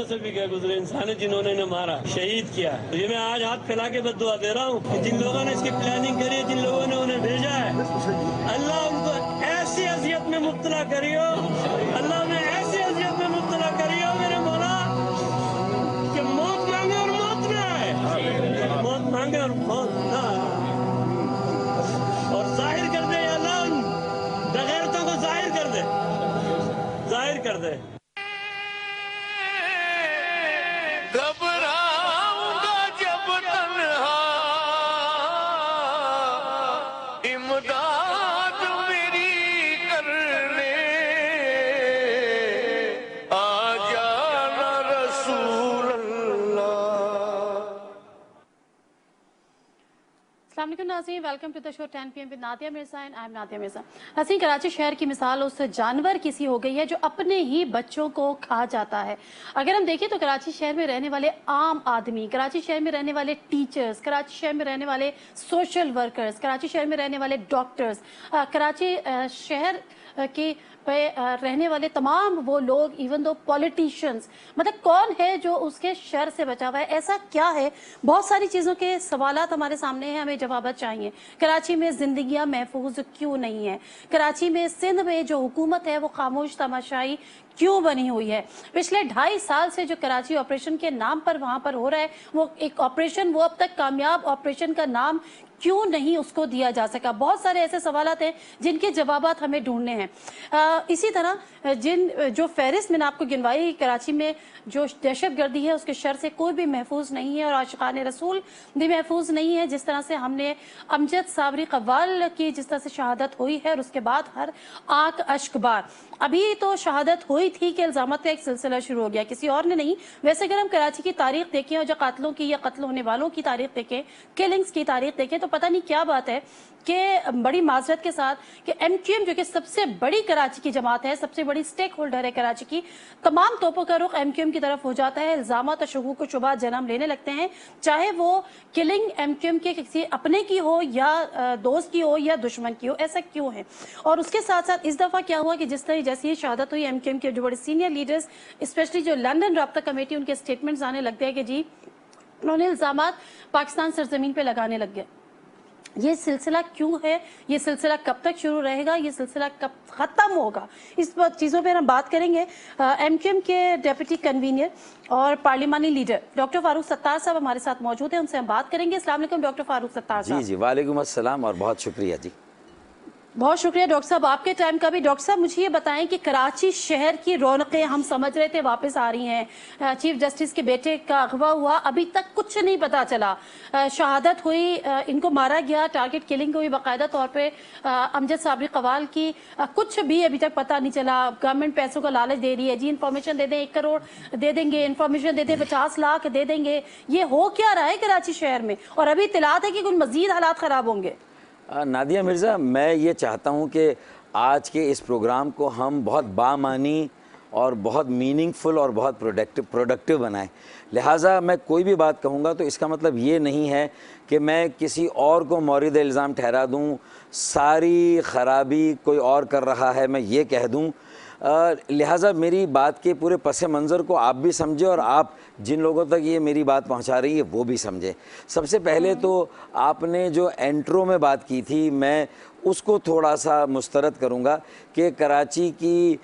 इंसानों से भी क्या गुजरे, इंसान जिन्होंने इन्हें मारा, शहीद किया। तो ये मैं आज हाथ फैला के बद्दुआ दे रहा हूँ कि जिन लोगों ने इसकी प्लानिंग करी है, जिन लोगों ने उन्हें भेजा है, अल्लाह उनको ऐसी अजियत में मुब्तला करियो, अल्लाह ने ऐसी अजियत में मुब्तला करियो मेरे मौला कि मौत मांगे और मौत न आए, मौत मांगे और मौत न आए। और जाहिर कर दे अल्लाह उन बगैरतों को, जाहिर कर दे, जाहिर कर दे। घबराऊंगा जब तन्हा, इमदाद मेरी करने आ जाना रसूल अल्लाह। अस्सलाम वालेकुम नाज़रीन, welcome to the show 10 PM with Nadia Mirza and I am Nadia Mirza. हसीन कराची शहर की मिसाल उस जानवर की सी हो गई है जो अपने ही बच्चों को खा जाता है। अगर हम देखें तो कराची शहर में रहने वाले आम आदमी, कराची शहर में रहने वाले टीचर्स, कराची शहर में रहने वाले सोशल वर्कर्स, कराची शहर में रहने वाले डॉक्टर्स, कराची शहर के पे रहने वाले तमाम वो लोग, इवन दो पॉलिटिशियंस, मतलब कौन है जो उसके शर से बचा हुआ है, ऐसा क्या है? बहुत सारी चीज़ों के सवालात हमारे सामने हैं, हमें जवाब चाहिए। कराची में जिंदगियां महफूज क्यों नहीं है? कराची में, सिंध में जो हुकूमत है वो खामोश तमाशाई क्यों बनी हुई है? पिछले 2.5 साल से जो कराची ऑपरेशन के नाम पर वहां पर हो रहा है, वो एक ऑपरेशन, वो अब तक कामयाब ऑपरेशन का नाम क्यों नहीं उसको दिया जा सका? बहुत सारे ऐसे सवालात हैं जिनके जवाबात हमें ढूंढने हैं। इसी तरह जो फहरिस्त मैंने आपको गिनवाई, कराची में जो दहशतगर्दी है उसके शर से कोई भी महफूज नहीं है और आशिकान रसूल भी महफूज नहीं है। जिस तरह से हमने अमजद साबरी कव्वाल की जिस तरह से शहादत हुई है और उसके बाद हर आंख अश्कबार, अभी तो शहादत हुई थी कि इल्जामात का एक सिलसिला शुरू हो गया, किसी और ने नहीं। वैसे अगर हम कराची की तारीख देखें और जो कातलों की या कत्ल होने वालों की तारीख देखें, किलिंग्स की तारीख देखें, तो पता नहीं क्या बात है कि बड़ी माजरत के साथ कि MQM जो कि सबसे बड़ी कराची की जमात है, सबसे बड़ी स्टेक होल्डर है कराची की, तमाम तोपों का रुख MQM की तरफ हो जाता है। इल्जामात और शकूक को शुबा जन्म लेने लगते हैं, चाहे वो किलिंग MQM के किसी अपने की हो या दोस्त की हो या दुश्मन की हो। ऐसा क्यों है? और उसके साथ साथ इस दफ़ा क्या हुआ कि जिस तरह जैसी ही शहादत हुई, MQM के जो बड़े सीनियर लीडर्स, स्पेशली जो लंदन राब्ता कमेटी, उनके स्टेटमेंट्स आने लग गए कि जी उन्होंने इल्जामात पाकिस्तान सरजमीन पे लगाने लग गए। ये सिलसिला क्यों है? ये सिलसिला कब तक शुरू रहेगा? ये सिलसिला कब ख़त्म होगा? इस चीज़ों पर हम बात करेंगे। MQM के डेप्यूटी कन्वीनर और पार्लिमानी लीडर डॉक्टर फारूक सत्तार साहब हमारे साथ मौजूद हैं, उनसे हम बात करेंगे। अस्सलाम वालेकुम डॉक्टर फारूक सत्तार साहब। जी जी, वालेकुम अस्सलाम और बहुत शुक्रिया जी। बहुत शुक्रिया डॉक्टर साहब, आपके टाइम का भी। डॉक्टर साहब मुझे ये बताएं कि कराची शहर की रौनकें हम समझ रहे थे वापस आ रही हैं। चीफ जस्टिस के बेटे का अगवा हुआ, अभी तक कुछ नहीं पता चला। शहादत हुई, इनको मारा गया, टारगेट किलिंग हुई बाकायदा तौर पे अमजद साबरी कवाल की, कुछ भी अभी तक पता नहीं चला। गवर्नमेंट पैसों का लालच दे रही है, जी इन्फॉर्मेशन दे दें 1 करोड़ दे देंगे, इन्फॉर्मेशन दे दें 50 लाख दे देंगे। ये हो क्या रहा है कराची शहर में? और अभी इत्तलात है कि कुछ मजीद हालात ख़राब होंगे। नादिया मिर्ज़ा, मैं ये चाहता हूँ कि आज के इस प्रोग्राम को हम बहुत बामानी और बहुत मीनिंगफुल और बहुत प्रोडक्टिव बनाएं। लिहाजा मैं कोई भी बात कहूँगा तो इसका मतलब ये नहीं है कि मैं किसी और को मौरिद इल्ज़ाम ठहरा दूँ, सारी ख़राबी कोई और कर रहा है मैं ये कह दूँ। लिहाजा मेरी बात के पूरे पस मंज़र को आप भी समझें और आप जिन लोगों तक ये मेरी बात पहुंचा रही है वो भी समझें। सबसे पहले तो आपने जो इंट्रो में बात की थी, मैं उसको थोड़ा सा मुस्तरद करूँगा कि कराची की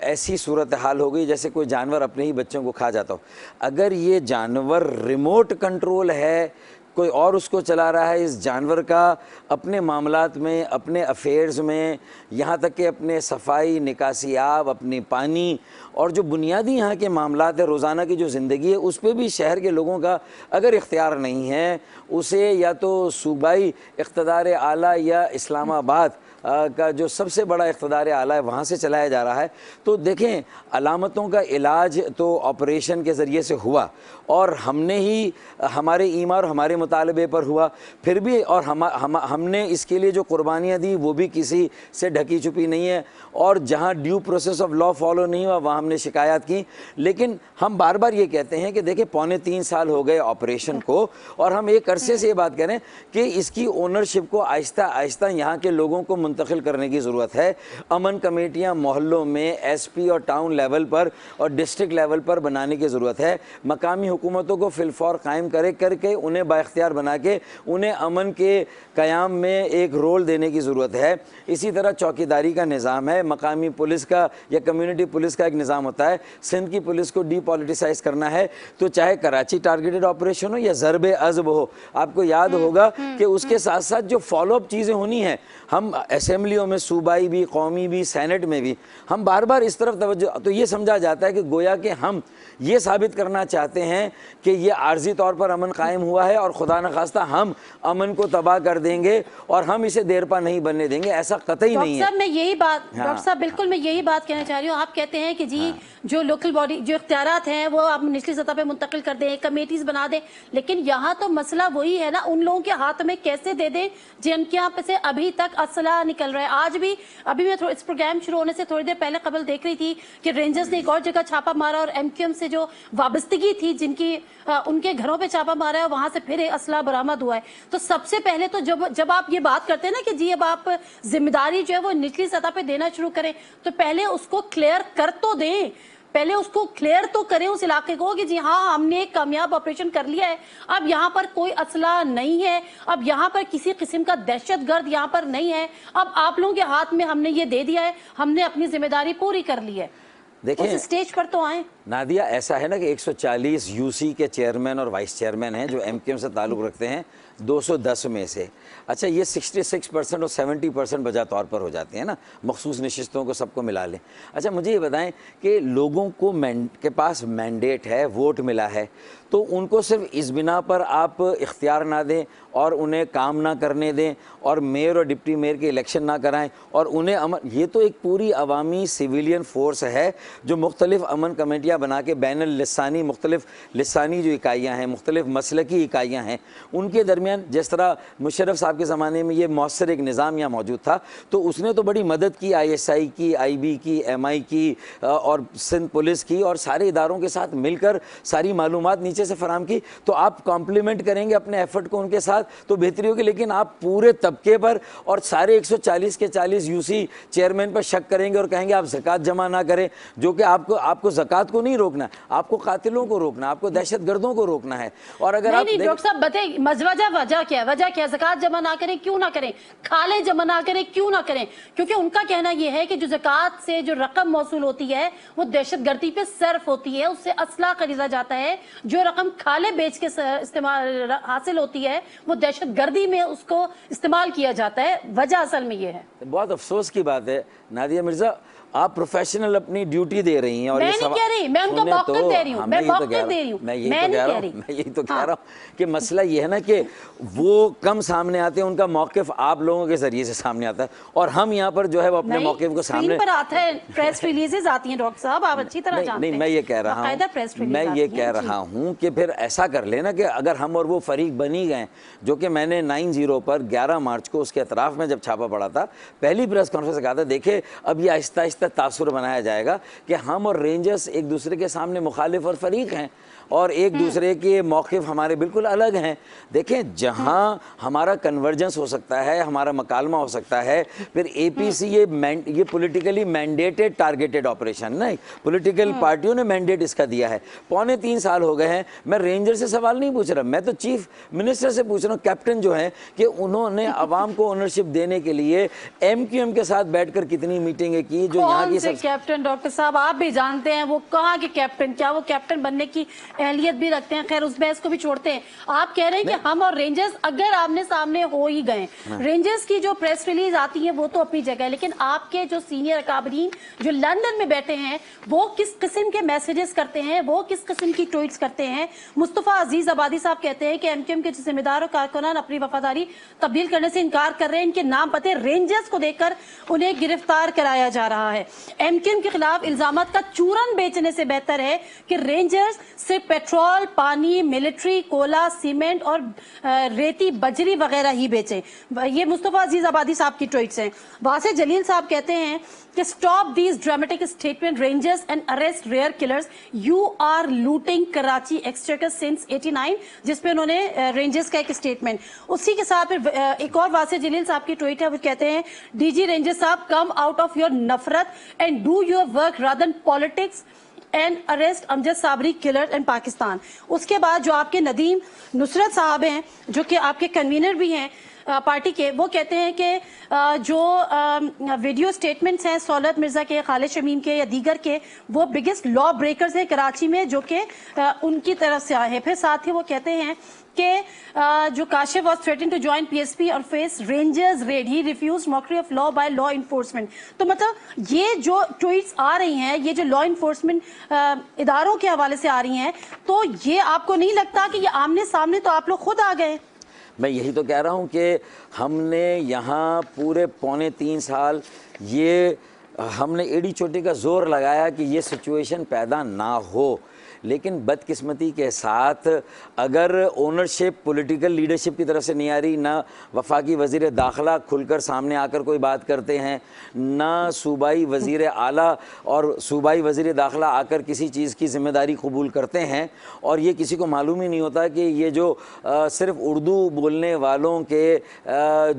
ऐसी सूरत हाल हो गई जैसे कोई जानवर अपने ही बच्चों को खा जाता हो। अगर ये जानवर रिमोट कंट्रोल है, कोई और उसको चला रहा है, इस जानवर का अपने मामलात में, अपने अफेयर्स में, यहाँ तक कि अपने सफाई, निकासी आब, अपनी पानी और जो बुनियादी यहाँ के मामलात है, रोज़ाना की जो ज़िंदगी है, उस पर भी शहर के लोगों का अगर इख्तियार नहीं है, उसे या तो सूबाई इक़्तिदार आला या इस्लामाबाद का जो सबसे बड़ा इक़्तिदार आला है वहाँ से चलाया जा रहा है। तो देखें, अलामतों का इलाज तो ऑपरेशन के ज़रिए से हुआ और हमने ही हमारे ईमान और हमारे मुतालबे पर हुआ, फिर भी और हमने इसके लिए जो कुर्बानियाँ दी वो भी किसी से ढकी छुपी नहीं है, और जहाँ due process of law follow नहीं हुआ वहाँ हमने शिकायत की। लेकिन हम बार बार ये कहते हैं कि देखिए 2.25 साल हो गए ऑपरेशन को, और हम एक अरसे से ये बात करें कि इसकी ओनरशिप को आहिस्ता आहिस्ता यहाँ के लोगों को मुंतकिल करने की ज़रूरत है। अमन कमेटियाँ मोहल्लों में SP और टाउन लेवल पर और डिस्ट्रिक्ट लेवल पर बनाने की ज़रूरत है। मकामी हुकूमतों को फिलफौर कायम करके उन्हें बाइख्तियार बना के उन्हें अमन के क़याम में एक रोल देने की ज़रूरत है। इसी तरह चौकीदारी का निज़ाम है, मकामी पुलिस का या कम्युनिटी पुलिस का एक निज़ाम होता है। सिंध की पुलिस को डीपॉलिटिसाइज करना है तो चाहे कराची टारगेटेड ऑपरेशन हो या ज़रबे अज़ब हो, आपको याद होगा कि उसके साथ साथ जो फॉलोअप चीज़ें होनी हैं, हम असेंबलियों में सूबाई भी, कौमी भी, सेनेट में भी हम बार बार इस तरफ तवज्जो, तो ये समझा जाता है कि गोया कि हम ये साबित करना चाहते हैं कि ये आर्जी तौर पर अमन कायम हुआ है और खुदा न खास्ता हम अमन को तबाह कर देंगे और हम इसे देरपा नहीं बनने देंगे, ऐसा कतई नहीं है। मैं यही बात डॉक्टर साहब बिल्कुल मैं यही बात कहना चाह रही हूँ। आप कहते हैं कि जी जो लोकल बॉडी जो इख्तियारात हैं वो आप निचली सतह पे मुंतकिल कर दें, कमेटीज बना दें, लेकिन यहाँ तो मसला वही है ना, उन लोगों के हाथ में कैसे दे दें जिनके यहाँ से अभी तक असला निकल रहा है। आज भी अभी मैं इस प्रोग्राम शुरू होने से थोड़ी देर पहले कबल देख रही थी कि रेंजर्स ने एक और जगह छापा मारा और MQM से जो वाबस्तगी थी जिनकी उनके घरों पे छापा मारा है, वहां से फिर असला बरामद हुआ है। तो सबसे पहले तो जब आप ये बात करते हैं ना कि जी अब आप जिम्मेदारी जो है वो निचली सतह पे देना शुरू करें, तो पहले उसको क्लियर कर तो दें, पहले उसको क्लियर तो करें उस इलाके को कि जी हाँ हमने एक कामयाब ऑपरेशन कर लिया है, अब यहाँ पर कोई असला नहीं है, अब यहाँ पर किसी किस्म का दहशतगर्द यहाँ पर नहीं है, अब आप लोगों के हाथ में हमने ये दे दिया है, हमने अपनी जिम्मेदारी पूरी कर ली है। देखिए उस स्टेज पर तो आए। नादिया, ऐसा है ना कि 140 UC के चेयरमैन और वाइस चेयरमैन हैं जो MQM से ताल्लुक़ रखते हैं 210 में से। अच्छा, ये 66% और 70% बजा तौर पर हो जाती है ना, मखसूस नशिस्तों को सबको मिला लें। अच्छा, मुझे ये बताएं कि लोगों को के पास मैंडेट है, वोट मिला है, तो उनको सिर्फ इस बिना पर आप इख्तियार ना दें और उन्हें काम ना करने दें और मेयर और डिप्टी मेयर के इलेक्शन ना कराएं और उन्हें अमन, ये तो एक पूरी अवामी सिविलियन फोर्स है जो मुख्तलिफ अमन कमेटियाँ बना के बैनुल लिसानी मुख्तलिफ लिसानी जो इकाइयाँ हैं, मुख्तलिफ मसलकी इकाइयाँ हैं, उनके दरमियान जिस तरह मुशर्रफ साहब के ज़माने में ये मौसर एक निज़ाम यहाँ मौजूद था, तो उसने तो बड़ी मदद की, ISI की, IB की, MI की और सिंध पुलिस की और सारे इदारों के साथ मिलकर सारी मालूमात नीचे से फराम की। तो आप कॉम्प्लीमेंट करेंगे अपने एफर्ट को उनके साथ तो बेहतरी होगी, लेकिन आप पूरे तबके पर और सारे 140 के 40 UC चेयरमैन पर शक करेंगे और कहेंगे आप ज़कात जमा ना करें, जो कि आपको ज़कात को नहीं रोकना, आपको कातिलों को रोकना, आपको दहशतगर्दों को रोकना है। और अगर आप डॉक्टर साहब बताइए वजह क्या, ज़कात जमा ना करें क्यों ना करें, खाले जमा ना करें क्यों ना करें? क्योंकि उनका कहना यह है कि जो ज़कात से जो रकम मौसूल होती है वो दहशतगर्दी पे सर्फ होती है, उससे असला खरीदा जाता है, जो रकम खाले बेच के इस्तेमाल हासिल होती है वो दहशतगर्दी में उसको इस्तेमाल किया जाता है। वजह असल में ये है। बहुत अफसोस की बात है नादिया मिर्जा, आप प्रोफेशनल अपनी ड्यूटी दे रही हैं और मैं नहीं कह रही, मैं उनको मौक़िफ़ दे रही हूँ, मैं मौक़िफ़ दे रही हूँ, मैं यही तो कह रहा हूँ कि मसला ये है ना कि वो कम सामने आते हैं, उनका मौक़िफ़ आप लोगों के जरिए से सामने आता है और हम यहाँ पर जो है वो अपने मौक़िफ़ को सामने पर आता है, प्रेस रिलीजेस आती हैं डॉक्टर साहब, आप अच्छी तरह जानते हैं। नहीं, मैं ये कह रहा हूँ कि फिर ऐसा कर लेना कि अगर हम और वो फरीक बनी गए, जो कि मैंने 9-0 पर 11 मार्च को उसके अतराफ़ में जब छापा पड़ा था, पहली प्रेस कॉन्फ्रेंस कहा था देखे अब ये आहिस्ता आहिस्ता तासुर बनाया जाएगा कि हम और रेंजर्स एक दूसरे के सामने मुखालिफ और फरीक हैं और एक दूसरे के मौक़िफ़ हमारे बिल्कुल अलग हैं। देखें, जहां हमारा कन्वर्जेंस हो सकता है, हमारा मकालमा हो सकता है, फिर APC ये पॉलिटिकली मैंडेटेड टारगेटेड ऑपरेशन नहीं, पॉलिटिकल पार्टियों ने मैंडेट इसका दिया है। 2.25 साल हो गए हैं। मैं रेंजर से सवाल नहीं पूछ रहा, मैं तो चीफ मिनिस्टर से पूछ रहा हूँ, कैप्टन जो है कि उन्होंने आवाम को ओनरशिप देने के लिए MQM के साथ बैठकर कितनी मीटिंगें की, जो यहाँ की सब कैप्टन डॉक्टर साहब आप भी जानते हैं वो कहाँ के कैप्टन, क्या वो कैप्टन बनने की अहलियत भी रखते हैं? खैर उस बहस को भी छोड़ते हैं। आप कह रहे हैं कि हम और रेंजर्स अगर आमने सामने हो ही गए, रेंजर्स की जो प्रेस रिलीज आती है वो तो अपनी जगह है, लेकिन आपके जो सीनियर अकाबरीन जो लंदन में बैठे हैं वो किस किस्म के मैसेजेस करते हैं, वो किस किस्म की ट्वीट्स करते हैं? मुस्तफा अजीज आबादी साहब कहते हैं कि MQM के जिम्मेदार और कारकुनान अपनी वफादारी तब्दील करने से इनकार कर रहे हैं, इनके नाम पते रेंजर्स को देकर उन्हें गिरफ्तार कराया जा रहा है। है। एमक्यूएम के खिलाफ इल्जामात का चूरन बेचने से बेहतर है कि रेंजर्स सिर्फ पेट्रोल, पानी, मिलिट्री, कोला, सीमेंट और रेती, बजरी वगैरह ही बेचें। ये मुस्तफा अजीज आबादी साहब की ट्वीट्स हैं। वासे जलील साहब कहते हैं कि stop these dramatic statement Rangers and arrest rare killers, you are looting Karachi exchequer since 89, जिसपे उन्होंने रेंजर्स का एक स्टेटमेंट। उसी के साथ फिर एक और वासे जलील साहब की ट्वीट है, वो कहते हैं डीजी रेंजर्स साहब, कम आउट ऑफ योर नफरत and do your work rather than politics and arrest Amjad Sabri killer in Pakistan. उसके बाद जो आपके नदीम नुसरत साहब हैं, जो कि आपके कन्वीनर भी हैं पार्टी के, वो कहते हैं कि जो वीडियो स्टेटमेंट्स हैं सौलत मिर्जा के, खालिद शमीम के या दीगर के, वो बिगेस्ट लॉ ब्रेकर्स हैं कराची में, जो कि उनकी तरफ से आए हैं। फिर साथ ही वो कहते हैं कि जो Kashif was threatening to join PSP और face rangers raid, he refused mockery of law by law enforcement. तो मतलब ये जो ट्वीट्स आ रही हैं, ये जो लॉ इन्फोर्समेंट इदारों के हवाले से आ रही हैं, तो ये आपको नहीं लगता कि ये आमने सामने तो आप लोग खुद आ गए? मैं यही तो कह रहा हूँ कि हमने यहाँ पूरे 3.25 साल ये हमने एड़ी चोटी का जोर लगाया कि ये सिचुएशन पैदा ना हो, लेकिन बदकिस्मती के साथ अगर ओनरशिप पॉलिटिकल लीडरशिप की तरफ से नहीं आ रही, ना वफाकी वज़ीर दाखिला खुलकर सामने आकर कोई बात करते हैं, ना सूबाई वज़ीर आला और सूबाई वज़ीर दाखिला आकर किसी चीज़ की ज़िम्मेदारी कबूल करते हैं, और ये किसी को मालूम ही नहीं होता कि ये जो सिर्फ़ उर्दू बोलने वालों के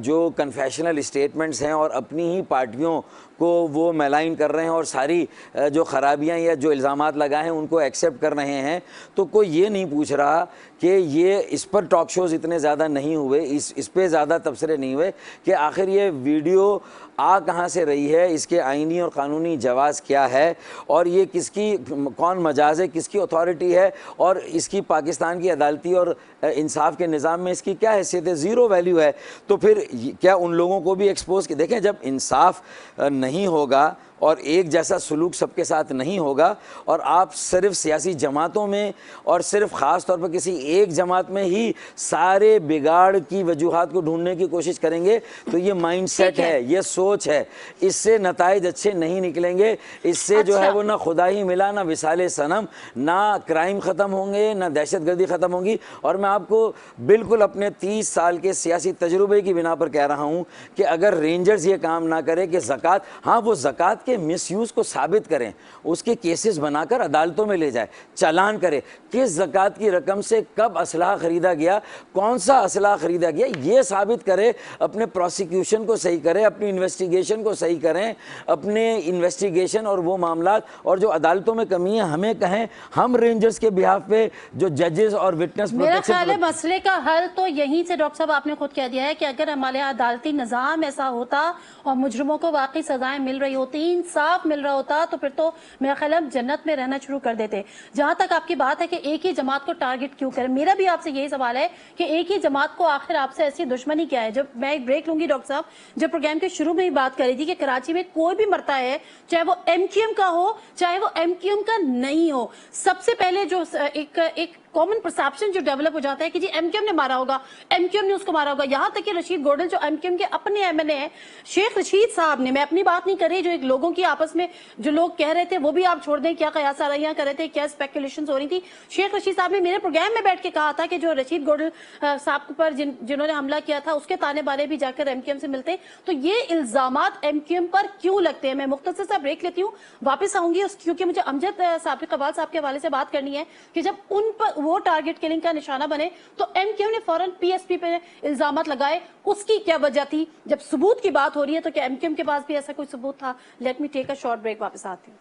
जो कन्फेशनल स्टेटमेंट्स हैं और अपनी ही पार्टियों को वो मैलाइन कर रहे हैं और सारी जो ख़राबियाँ या जो इल्ज़ामात लगाए हैं उनको एक्सेप्ट कर रहे हैं, तो कोई ये नहीं पूछ रहा कि ये इस पर टॉक शोज़ इतने ज़्यादा नहीं हुए, इस पे ज़्यादा तबसरे नहीं हुए कि आखिर ये वीडियो आ कहाँ से रही है, इसके आइनी और क़ानूनी जवाज़ क्या है, और ये किसकी कौन मजाज है, किसकी अथॉरिटी है, और इसकी पाकिस्तान की अदालती और इंसाफ के निज़ाम में इसकी क्या हैसियत है, ज़ीरो वैल्यू है। तो फिर क्या उन लोगों को भी एक्सपोज की? देखें, जब इंसाफ नहीं होगा और एक जैसा सलूक सबके साथ नहीं होगा, और आप सिर्फ सियासी जमातों में और सिर्फ ख़ास तौर पर किसी एक जमात में ही सारे बिगाड़ की वजूहात को ढूंढने की कोशिश करेंगे, तो ये माइंड सेट है, ये सोच है, इससे नताइज अच्छे नहीं निकलेंगे। इससे जो है वो ना खुदा ही मिला, ना विसाले सनम, ना क्राइम ख़त्म होंगे, ना दहशत गर्दी ख़त्म होगी। और मैं आपको बिल्कुल अपने 30 साल के सियासी तजुर्बे की बिना पर कह रहा हूँ कि अगर रेंजर्स ये काम ना करें कि ज़कात, हाँ वो ज़कात के मिसयूज़ को साबित करें, उसके केसेस बनाकर अदालतों में ले जाए, चालान करें, किस ज़कात की रकम से कब असलहा ख़रीदा गया, कौन सा असलहा ख़रीदा गया, ये साबित करें, अपने प्रोसिक्यूशन को सही करें, अपनी इन्वेस्टिगेशन को सही करें, अपने इन्वेस्टिगेशन और वो मामलात और जो अदालतों में कमी है हमें कहें, हम रेंजर्स के बिहाफ पे जो जजेस और विटनेस मेरा ख्याल है मसले का हल तो यहीं से, डॉक्टर साहब आपने खुद कह दिया है कि अगर हमारे अदालती निज़ाम ऐसा होता और मुजरिमों को वाकई सजाएं मिल रही होती, इंसाफ मिल रहा होता, तो फिर तो मेरा ख्याल है जन्नत में रहना शुरू कर देते। जहां तक आपकी बात है कि एक ही जमात को टारगेट क्यों करें, मेरा भी आपसे यही सवाल है कि एक ही जमात को आखिर आपसे ऐसी दुश्मनी क्या है? जब मैं एक ब्रेक लूंगी डॉक्टर साहब, जब प्रोग्राम के शुरू में ही बात करी थी कि कराची में कोई भी मरता है, चाहे वो एमक्यूएम का हो चाहे वो एमक्यूएम का नहीं हो, सबसे पहले जो एक कॉमन परसेप्शन जो डेवलप हो जाता है कि जी एमक्यूएम ने मारा होगा, एमक्यूएम ने उसको मारा होगा। यहाँ तक कि रशीद गोडल जो एमक्यूएम के अपने एमएलए हैं, शेख रशीद साहब ने, मैं अपनी बात नहीं कर रही, जो एक लोगों की आपस में जो लोग कह रहे थे वो भी आप छोड़ दें, क्या कयास आराइयां कर रहे थे, क्या स्पेकुलेशंस हो रही थी, शेख रशीद साहब ने मेरे प्रोग्राम में बैठ के कहा था कि जो रशीद गोडल साहब पर जिन्होंने हमला किया था उसके ताने बाने भी जाकर एमक्यूएम से मिलते। तो ये इल्जामात एमक्यूएम पर क्यों लगते हैं? मैं मुख्तसर सा ब्रेक लेती हूँ, वापस आऊंगी क्योंकि मुझे अमजद साबिर कवाल साहब के हवाले से बात करनी है कि जब उन पर वो टारगेट किलिंग का निशाना बने तो एमक्यूएम ने फौरन पीएसपी पे इल्जामात लगाए, उसकी क्या वजह थी? जब सबूत की बात हो रही है तो क्या एमक्यूएम के पास भी ऐसा कोई सबूत था? Let me take a short break, वापस आती हूँ।